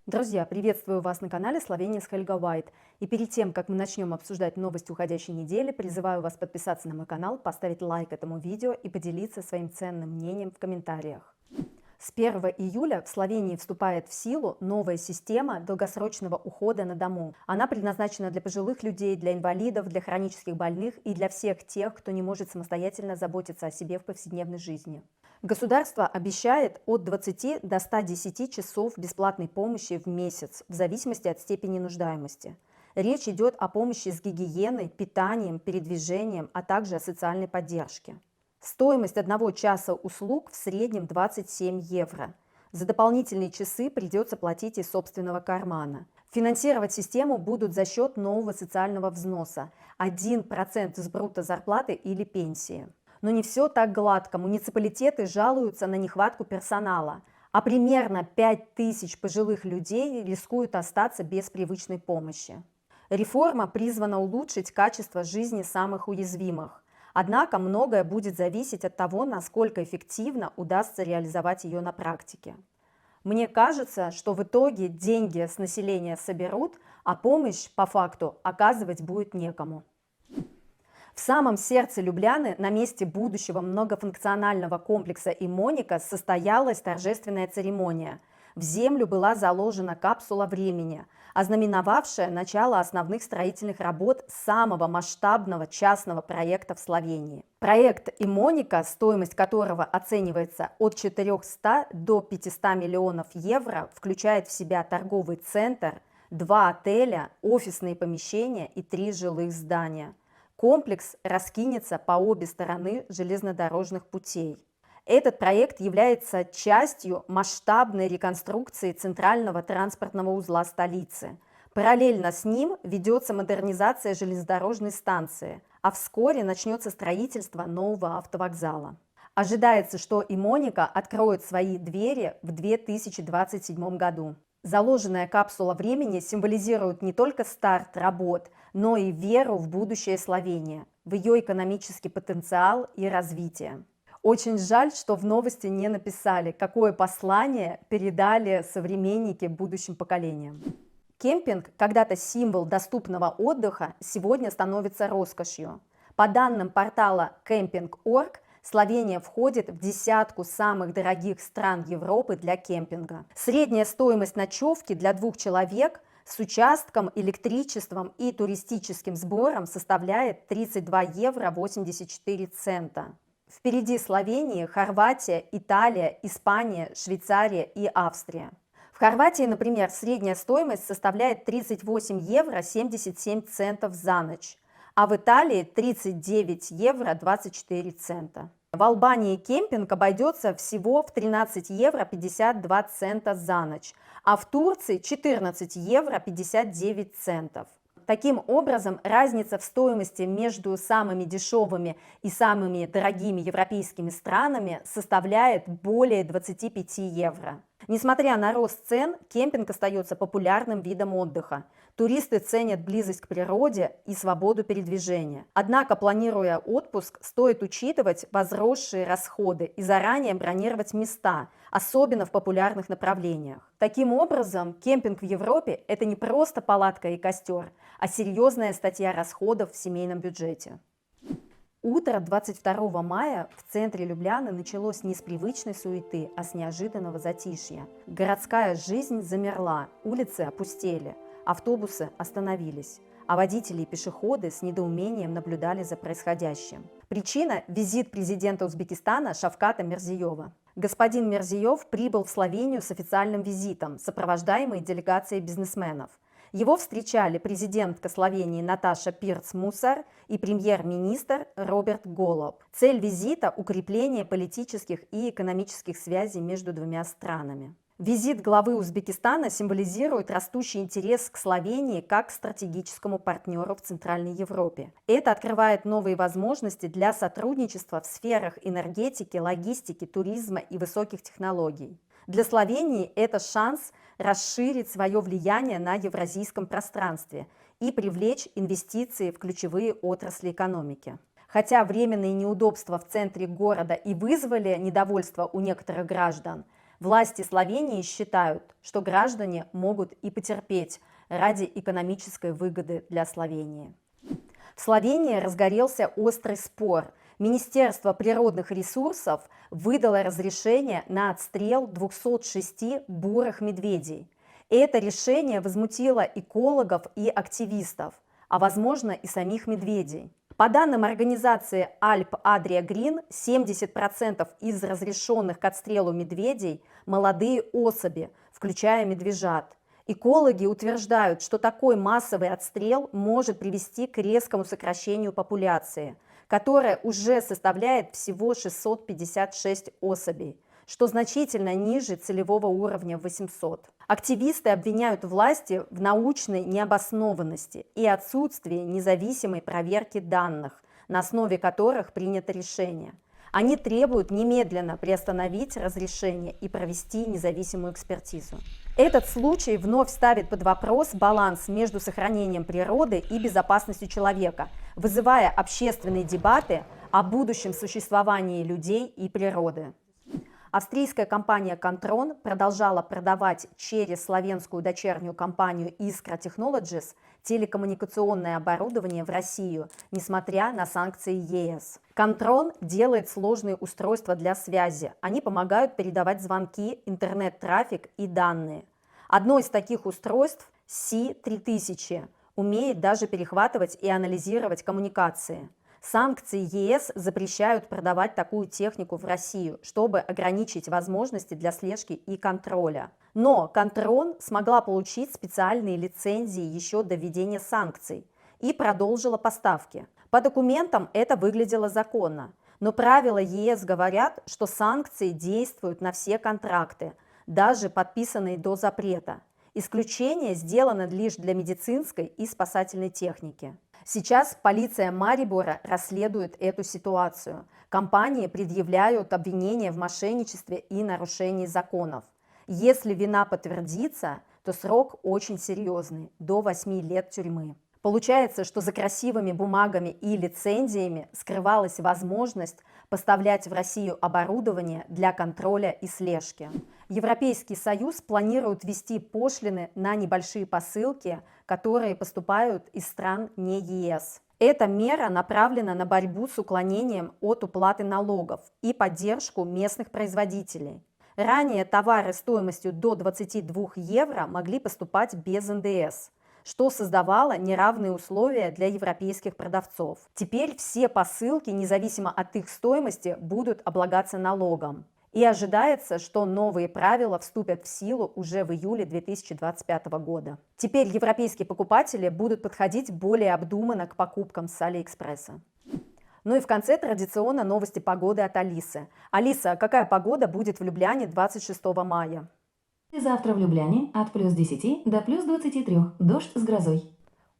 Друзья, приветствую вас на канале Словения с Хельга Уайт. И перед тем, как мы начнем обсуждать новости уходящей недели, призываю вас подписаться на мой канал, поставить лайк этому видео и поделиться своим ценным мнением в комментариях. С 1 июля в Словении вступает в силу новая система долгосрочного ухода на дому. Она предназначена для пожилых людей, для инвалидов, для хронических больных и для всех тех, кто не может самостоятельно заботиться о себе в повседневной жизни. Государство обещает от 20 до 110 часов бесплатной помощи в месяц, в зависимости от степени нуждаемости. Речь идет о помощи с гигиеной, питанием, передвижением, а также о социальной поддержке. Стоимость одного часа услуг в среднем 27 евро. За дополнительные часы придется платить из собственного кармана. Финансировать систему будут за счет нового социального взноса – 1% с брутто зарплаты или пенсии. Но не все так гладко. Муниципалитеты жалуются на нехватку персонала, а примерно 5000 пожилых людей рискуют остаться без привычной помощи. Реформа призвана улучшить качество жизни самых уязвимых. Однако многое будет зависеть от того, насколько эффективно удастся реализовать ее на практике. Мне кажется, что в итоге деньги с населения соберут, а помощь по факту оказывать будет некому. В самом сердце Любляны, на месте будущего многофункционального комплекса «Имоника», состоялась торжественная церемония. В землю была заложена капсула времени, ознаменовавшая начало основных строительных работ самого масштабного частного проекта в Словении. Проект «Имоника», стоимость которого оценивается от 400 до 500 миллионов евро, включает в себя торговый центр, 2 отеля, офисные помещения и 3 жилых здания. Комплекс раскинется по обе стороны железнодорожных путей. Этот проект является частью масштабной реконструкции центрального транспортного узла столицы. Параллельно с ним ведется модернизация железнодорожной станции, а вскоре начнется строительство нового автовокзала. Ожидается, что «Имоника» откроет свои двери в 2027 году. Заложенная капсула времени символизирует не только старт работ, но и веру в будущее Словении, в ее экономический потенциал и развитие. Очень жаль, что в новости не написали, какое послание передали современники будущим поколениям. Кемпинг, когда-то символ доступного отдыха, сегодня становится роскошью. По данным портала Camping.org, Словения входит в десятку самых дорогих стран Европы для кемпинга. Средняя стоимость ночевки для 2 человек с участком, электричеством и туристическим сбором составляет 32 евро 84 цента. Впереди Словения, Хорватия, Италия, Испания, Швейцария и Австрия. В Хорватии, например, средняя стоимость составляет 38 евро 77 центов за ночь, а в Италии 39 евро 24 цента. В Албании кемпинг обойдется всего в 13 евро 52 цента за ночь, а в Турции 14 евро 59 центов. Таким образом, разница в стоимости между самыми дешевыми и самыми дорогими европейскими странами составляет более 25 евро. Несмотря на рост цен, кемпинг остается популярным видом отдыха. Туристы ценят близость к природе и свободу передвижения. Однако, планируя отпуск, стоит учитывать возросшие расходы и заранее бронировать места, особенно в популярных направлениях. Таким образом, кемпинг в Европе – это не просто палатка и костер, а серьезная статья расходов в семейном бюджете. Утро 22 мая в центре Любляны началось не с привычной суеты, а с неожиданного затишья. Городская жизнь замерла, улицы опустели, автобусы остановились, а водители и пешеходы с недоумением наблюдали за происходящим. Причина – визит президента Узбекистана Шавката Мирзиева. Господин Мирзиев прибыл в Словению с официальным визитом, сопровождаемый делегацией бизнесменов. Его встречали президентка Словении Наташа Пирц-Мусар и премьер-министр Роберт Голоб. Цель визита – укрепление политических и экономических связей между двумя странами. Визит главы Узбекистана символизирует растущий интерес к Словении как к стратегическому партнеру в Центральной Европе. Это открывает новые возможности для сотрудничества в сферах энергетики, логистики, туризма и высоких технологий. Для Словении это шанс расширить свое влияние на евразийском пространстве и привлечь инвестиции в ключевые отрасли экономики. Хотя временные неудобства в центре города и вызвали недовольство у некоторых граждан, Власти Словении считают, что граждане могут и потерпеть ради экономической выгоды для Словении. В Словении разгорелся острый спор. Министерство природных ресурсов выдало разрешение на отстрел 206 бурых медведей. Это решение возмутило экологов и активистов, а возможно и самих медведей. По данным организации Alp Adria Green, 70% из разрешенных к отстрелу медведей – молодые особи, включая медвежат. Экологи утверждают, что такой массовый отстрел может привести к резкому сокращению популяции, которая уже составляет всего 656 особей, что значительно ниже целевого уровня 800. Активисты обвиняют власти в научной необоснованности и отсутствии независимой проверки данных, на основе которых принято решение. Они требуют немедленно приостановить разрешение и провести независимую экспертизу. Этот случай вновь ставит под вопрос баланс между сохранением природы и безопасностью человека, вызывая общественные дебаты о будущем существовании людей и природы. Австрийская компания Kontron продолжала продавать через словенскую дочернюю компанию Iskra Technologies телекоммуникационное оборудование в Россию, несмотря на санкции ЕС. Kontron делает сложные устройства для связи. Они помогают передавать звонки, интернет-трафик и данные. Одно из таких устройств, C3000, умеет даже перехватывать и анализировать коммуникации. Санкции ЕС запрещают продавать такую технику в Россию, чтобы ограничить возможности для слежки и контроля. Но Kontron смогла получить специальные лицензии еще до введения санкций и продолжила поставки. По документам это выглядело законно, но правила ЕС говорят, что санкции действуют на все контракты, даже подписанные до запрета. Исключение сделано лишь для медицинской и спасательной техники. Сейчас полиция Марибора расследует эту ситуацию. Компании предъявляют обвинения в мошенничестве и нарушении законов. Если вина подтвердится, то срок очень серьезный – до 8 лет тюрьмы. Получается, что за красивыми бумагами и лицензиями скрывалась возможность поставлять в Россию оборудование для контроля и слежки. Европейский Союз планирует ввести пошлины на небольшие посылки, которые поступают из стран не ЕС. Эта мера направлена на борьбу с уклонением от уплаты налогов и поддержку местных производителей. Ранее товары стоимостью до 22 евро могли поступать без НДС, что создавало неравные условия для европейских продавцов. Теперь все посылки, независимо от их стоимости, будут облагаться налогом. И ожидается, что новые правила вступят в силу уже в июле 2025 года. Теперь европейские покупатели будут подходить более обдуманно к покупкам с Алиэкспресса. Ну и в конце традиционно новости погоды от Алисы. Алиса, какая погода будет в Любляне 26 мая? Завтра в Любляне от плюс 10 до плюс 23. Дождь с грозой.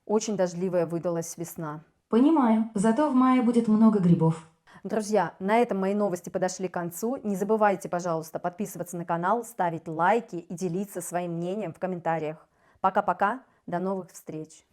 Очень дождливая выдалась весна. Понимаю, зато в мае будет много грибов. Друзья, на этом мои новости подошли к концу. Не забывайте, пожалуйста, подписываться на канал, ставить лайки и делиться своим мнением в комментариях. Пока-пока, до новых встреч!